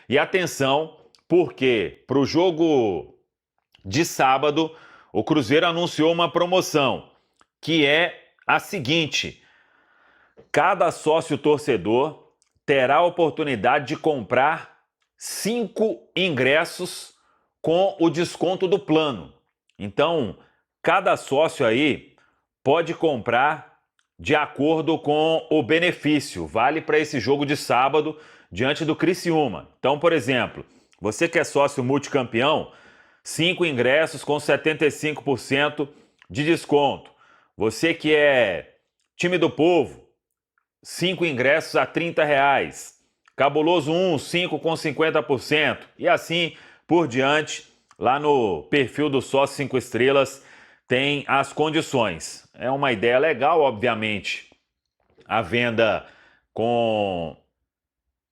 E atenção, porque para o jogo de sábado, o Cruzeiro anunciou uma promoção, que é a seguinte: cada sócio torcedor terá a oportunidade de comprar 5 ingressos com o desconto do plano. Então, cada sócio aí pode comprar de acordo com o benefício. Vale para esse jogo de sábado diante do Criciúma. Então, por exemplo, você que é sócio multicampeão, 5 ingressos com 75% de desconto. Você que é time do povo, 5 ingressos a R$ 30. Cabuloso 1, 5 com 50%. E assim por diante, lá no perfil do Sócio 5 Estrelas tem as condições. É uma ideia legal, obviamente. A venda com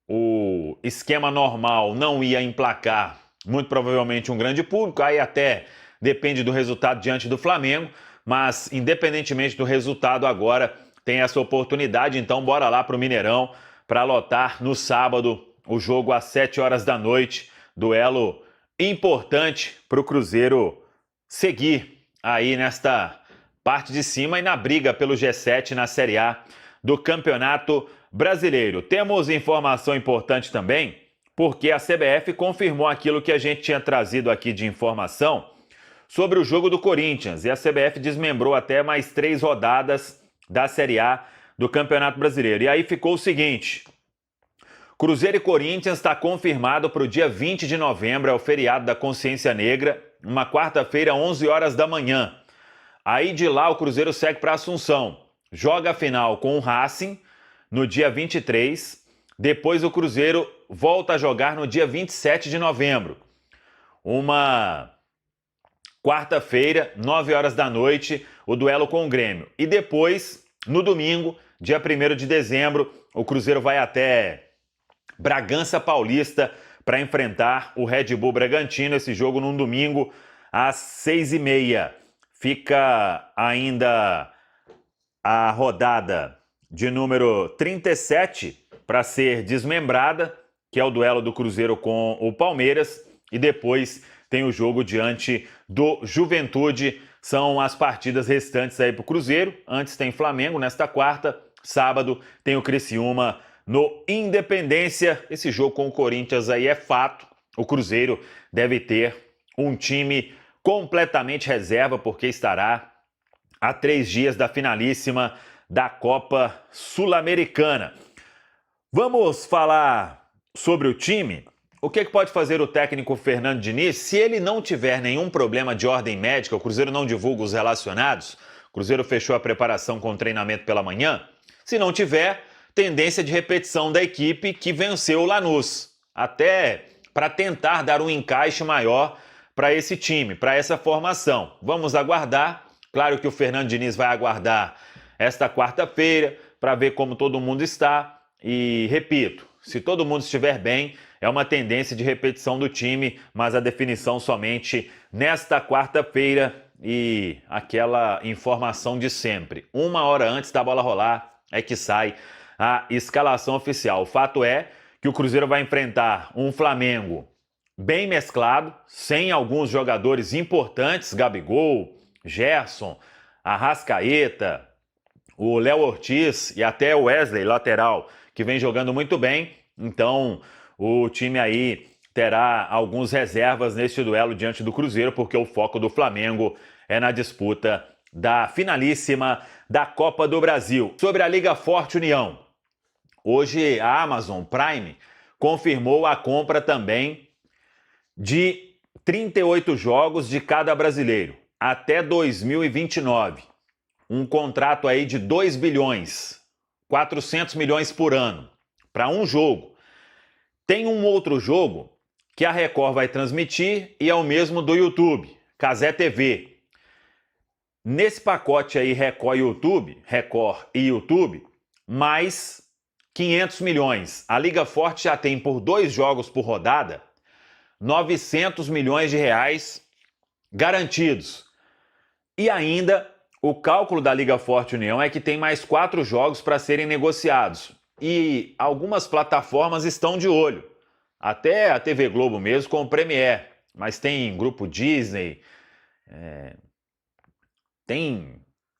o esquema normal não ia emplacar muito provavelmente um grande público, aí até depende do resultado diante do Flamengo, mas independentemente do resultado agora tem essa oportunidade, então bora lá pro Mineirão para lotar no sábado o jogo às 7 horas da noite, duelo importante para o Cruzeiro seguir aí nesta parte de cima e na briga pelo G7 na Série A do Campeonato Brasileiro. Temos informação importante também, porque a CBF confirmou aquilo que a gente tinha trazido aqui de informação sobre o jogo do Corinthians, e a CBF desmembrou até mais 3 rodadas da Série A do Campeonato Brasileiro. E aí ficou o seguinte: Cruzeiro e Corinthians está confirmado para o dia 20 de novembro, é o feriado da Consciência Negra, uma quarta-feira, 11 horas da manhã. Aí de lá o Cruzeiro segue para Assunção, joga a final com o Racing no dia 23, depois o Cruzeiro volta a jogar no dia 27 de novembro. Uma quarta-feira, 9 horas da noite, o duelo com o Grêmio. E depois, no domingo, dia 1º de dezembro, o Cruzeiro vai até Bragança Paulista para enfrentar o Red Bull Bragantino. Esse jogo num domingo às 6h30. Fica ainda a rodada de número 37 para ser desmembrada, que é o duelo do Cruzeiro com o Palmeiras, e depois tem o jogo diante do Juventude. São as partidas restantes aí para o Cruzeiro. Antes tem Flamengo nesta quarta, sábado tem o Criciúma no Independência. Esse jogo com o Corinthians aí é fato. O Cruzeiro deve ter um time completamente reserva, porque estará a 3 dias da finalíssima da Copa Sul-Americana. Vamos falar sobre o time? O que pode fazer o técnico Fernando Diniz se ele não tiver nenhum problema de ordem médica? O Cruzeiro não divulga os relacionados. O Cruzeiro fechou a preparação com treinamento pela manhã. Se não tiver, tendência de repetição da equipe que venceu o Lanús, até para tentar dar um encaixe maior para esse time, para essa formação. Vamos aguardar. Claro que o Fernando Diniz vai aguardar esta quarta-feira para ver como todo mundo está. E, repito, se todo mundo estiver bem, é uma tendência de repetição do time, mas a definição somente nesta quarta-feira. E aquela informação de sempre: 1 hora antes da bola rolar é que sai a escalação oficial. O fato é que o Cruzeiro vai enfrentar um Flamengo bem mesclado, sem alguns jogadores importantes, Gabigol, Gerson, Arrascaeta, o Léo Ortiz e até o Wesley, lateral, que vem jogando muito bem. Então o time aí terá alguns reservas neste duelo diante do Cruzeiro, porque o foco do Flamengo é na disputa da finalíssima da Copa do Brasil. Sobre a Liga Forte União, hoje a Amazon Prime confirmou a compra também de 38 jogos de cada brasileiro até 2029. Um contrato aí de 2 bilhões, 400 milhões por ano para um jogo. Tem um outro jogo que a Record vai transmitir e é o mesmo do YouTube, Cazé TV. Nesse pacote aí Record e YouTube, mais 500 milhões. A Liga Forte já tem por 2 jogos por rodada 900 milhões de reais garantidos. E ainda o cálculo da Liga Forte União é que tem mais 4 jogos para serem negociados. E algumas plataformas estão de olho. até a TV Globo mesmo com o Premiere, mas tem grupo Disney, tem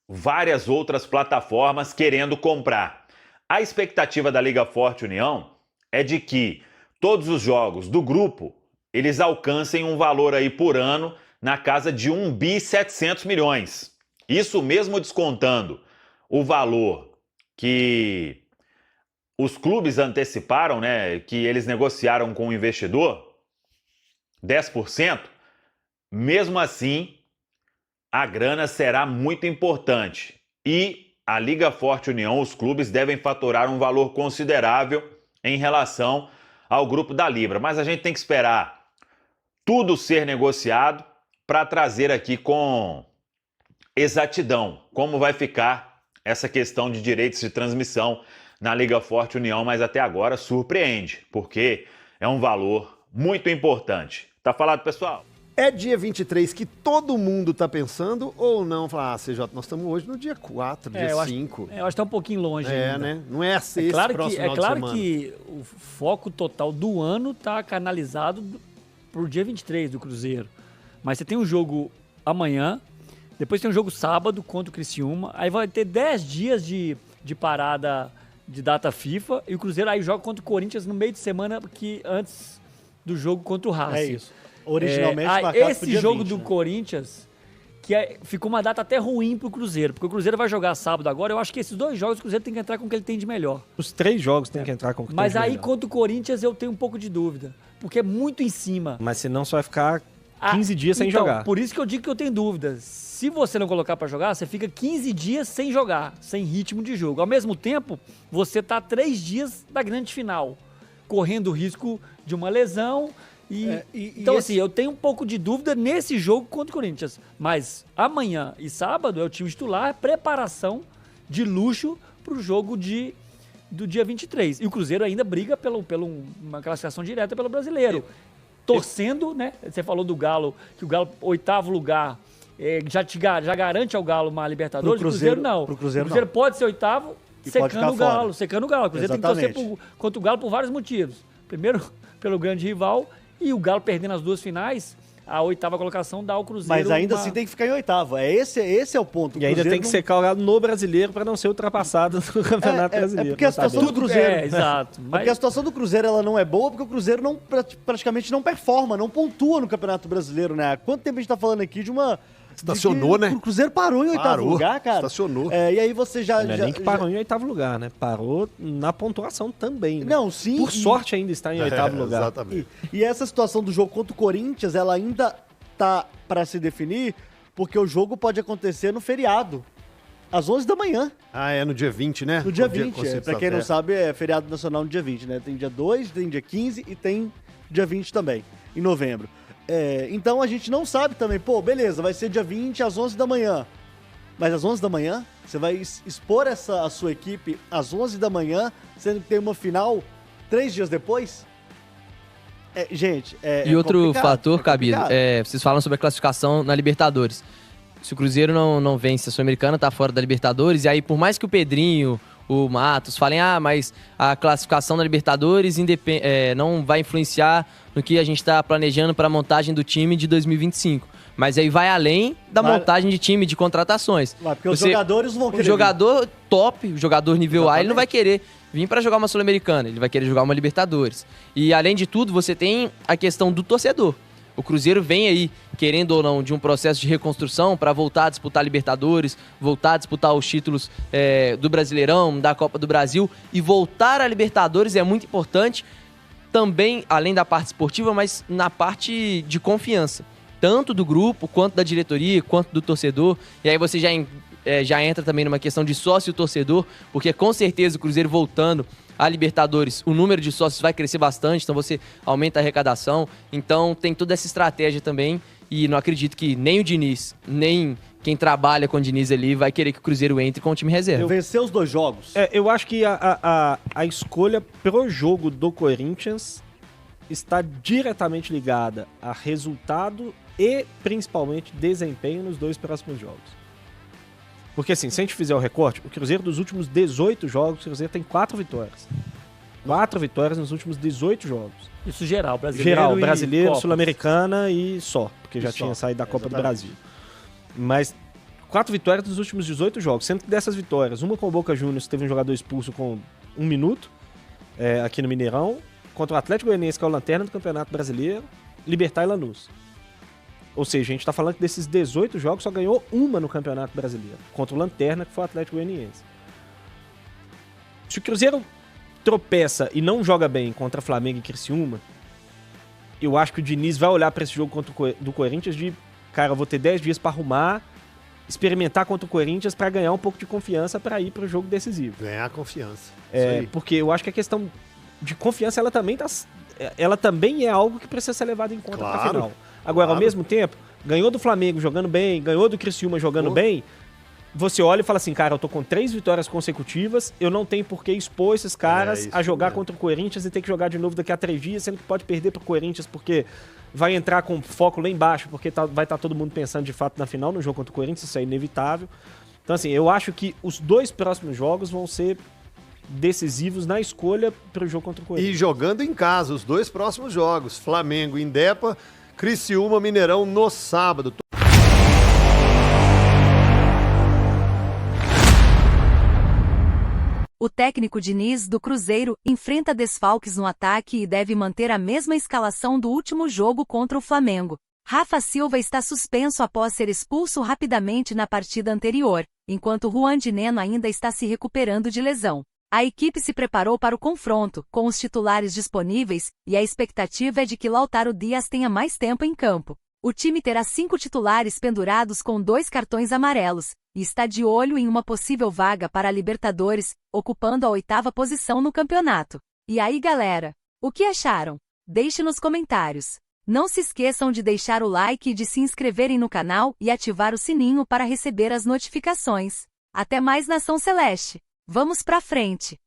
várias outras plataformas querendo comprar. A expectativa da Liga Forte União é de que todos os jogos do grupo eles alcancem um valor aí por ano na casa de 1.700 bilhões. Isso mesmo descontando o valor que os clubes anteciparam, né, que eles negociaram com o investidor, 10%, mesmo assim, a grana será muito importante. E a Liga Forte União, os clubes devem faturar um valor considerável em relação ao grupo da Libra. Mas a gente tem que esperar tudo ser negociado para trazer aqui com exatidão como vai ficar essa questão de direitos de transmissão na Liga Forte União, mas até agora surpreende, porque é um valor muito importante. Tá falado, pessoal? É dia 23 que todo mundo tá pensando ou não? Falar, CJ, nós estamos hoje no dia 4, dia 5. Eu acho que tá um pouquinho longe ainda. Né? Não é esse próximo final de semana. Que o foco total do ano tá canalizado pro dia 23 do Cruzeiro. Mas você tem um jogo amanhã, depois tem um jogo sábado contra o Criciúma, aí vai ter 10 dias de parada de data FIFA, e o Cruzeiro aí joga contra o Corinthians no meio de semana, que antes do jogo contra o Racing. É isso. Originalmente marcado esse jogo 20, do Corinthians, ficou uma data até ruim pro Cruzeiro, porque o Cruzeiro vai jogar sábado agora, eu acho que esses 2 jogos o Cruzeiro tem que entrar com o que ele tem de melhor. Os 3 jogos tem que entrar com o que tem de melhor. Mas aí contra o Corinthians eu tenho um pouco de dúvida, porque é muito em cima. Mas senão só vai ficar 15 dias sem jogar. Por isso que eu digo que eu tenho dúvidas. Se você não colocar pra jogar, você fica 15 dias sem jogar, sem ritmo de jogo. Ao mesmo tempo, você tá 3 dias da grande final, correndo o risco de uma lesão. Então, assim, eu tenho um pouco de dúvida nesse jogo contra o Corinthians. Mas amanhã e sábado é o time titular, preparação de luxo pro jogo do dia 23. E o Cruzeiro ainda briga pela uma classificação direta pelo Brasileiro. Torcendo, né? Você falou do Galo, que o Galo, 8º lugar, já garante ao Galo uma Libertadores. O Cruzeiro não. Pro Cruzeiro o Cruzeiro pode ser 8º, secando o Galo. Secando o Galo. O Cruzeiro Exatamente. tem que torcer contra o Galo por vários motivos. Primeiro, pelo grande rival, e o Galo perdendo as 2 finais, a 8ª colocação dá ao Cruzeiro. Mas ainda assim tem que ficar em 8º. Esse é o ponto. E ainda tem que secar o Galo no Brasileiro para não ser ultrapassado no Campeonato Brasileiro. É porque a situação do Cruzeiro... exato. Mas... Porque a situação do Cruzeiro ela não é boa, porque o Cruzeiro praticamente não performa, não pontua no Campeonato Brasileiro, né? Há quanto tempo a gente tá falando aqui de uma... Estacionou, né? O Cruzeiro parou em 8º lugar, cara. Estacionou. E aí você já... Não é nem que parou em 8º lugar, né? Parou na pontuação também. Né? Não, sim. Por sorte ainda está em 8º lugar. Exatamente. E essa situação do jogo contra o Corinthians, ela ainda tá para se definir, porque o jogo pode acontecer no feriado, às 11 da manhã. É no dia 20, né? No dia 20, pra quem não sabe, é feriado nacional no dia 20, né? Tem dia 2, tem dia 15 e tem dia 20 também, em novembro. Então a gente não sabe também, beleza, vai ser dia 20 às 11 da manhã. Mas às 11 da manhã, você vai expor a sua equipe às 11 da manhã, sendo que tem uma final 3 dias depois? E outro fator, Cabido, vocês falam sobre a classificação na Libertadores. Se o Cruzeiro não vence a Sul-Americana, tá fora da Libertadores, e aí por mais que o Pedrinho, o Matos falem, mas a classificação na Libertadores não vai influenciar no que a gente está planejando para a montagem do time de 2025. Mas aí vai além da montagem de time, de contratações. Porque os jogadores não vão querer. O jogador top, o jogador nível A, ele não vai querer vir para jogar uma Sul-Americana, ele vai querer jogar uma Libertadores. E além de tudo, você tem a questão do torcedor. O Cruzeiro vem aí, querendo ou não, de um processo de reconstrução para voltar a disputar Libertadores, voltar a disputar os títulos do Brasileirão, da Copa do Brasil, e voltar a Libertadores é muito importante também, além da parte esportiva, mas na parte de confiança, tanto do grupo, quanto da diretoria, quanto do torcedor. E aí você já entra também numa questão de sócio-torcedor, porque com certeza o Cruzeiro voltando a Libertadores, o número de sócios vai crescer bastante, então você aumenta a arrecadação. Então tem toda essa estratégia também, e não acredito que nem o Diniz, nem quem trabalha com o Diniz ali vai querer que o Cruzeiro entre com o time reserva. Vencer os 2 jogos. Eu acho que a escolha pro jogo do Corinthians está diretamente ligada a resultado e principalmente desempenho nos 2 próximos jogos. Porque assim, se a gente fizer o recorte, o Cruzeiro dos últimos 18 jogos, o Cruzeiro tem 4 vitórias. 4 vitórias nos últimos 18 jogos. Isso geral, brasileiro Geral, e brasileiro, Copas. Sul-Americana e só, porque já só, tinha saído da Copa do exatamente. Brasil. Mas 4 vitórias nos últimos 18 jogos, sendo que dessas vitórias, uma com o Boca Juniors, teve um jogador expulso com 1 minuto, aqui no Mineirão, contra o Atlético Goianiense, que é o lanterna do Campeonato Brasileiro, Libertad e Lanús. Ou seja, a gente tá falando que desses 18 jogos só ganhou uma no Campeonato Brasileiro, contra o lanterna, que foi o Atlético Goianiense. Se o Cruzeiro tropeça e não joga bem contra Flamengo e Criciúma, eu acho que o Diniz vai olhar para esse jogo contra do Corinthians de, cara, eu vou ter 10 dias para arrumar, experimentar contra o Corinthians para ganhar um pouco de confiança para ir para o jogo decisivo. Ganhar confiança. Isso aí. Porque eu acho que a questão de confiança, ela também é algo que precisa ser levado em conta para a Claro, final. Agora, ao claro. mesmo tempo, ganhou do Flamengo jogando bem, ganhou do Criciúma jogando bem, você olha e fala assim, cara, eu tô com 3 vitórias consecutivas, eu não tenho por que expor esses caras isso a jogar mesmo. contra o Corinthians e ter que jogar de novo daqui a 3 dias, sendo que pode perder pro Corinthians porque vai entrar com foco lá embaixo, porque vai estar todo mundo pensando de fato na final, no jogo contra o Corinthians, isso é inevitável. Então, assim, eu acho que os 2 próximos jogos vão ser decisivos na escolha pro jogo contra o E Corinthians. jogando em casa, os 2 próximos jogos. Flamengo em Depa, Criciúma, Mineirão no sábado. O técnico Diniz do Cruzeiro enfrenta desfalques no ataque e deve manter a mesma escalação do último jogo contra o Flamengo. Rafa Silva está suspenso após ser expulso rapidamente na partida anterior, enquanto Juan de Neno ainda está se recuperando de lesão. A equipe se preparou para o confronto, com os titulares disponíveis, e a expectativa é de que Lautaro Dias tenha mais tempo em campo. O time terá 5 titulares pendurados com 2 cartões amarelos, e está de olho em uma possível vaga para a Libertadores, ocupando a 8ª posição no campeonato. E aí, galera? O que acharam? Deixe nos comentários. Não se esqueçam de deixar o like e de se inscreverem no canal e ativar o sininho para receber as notificações. Até mais, Nação Celeste! Vamos pra frente!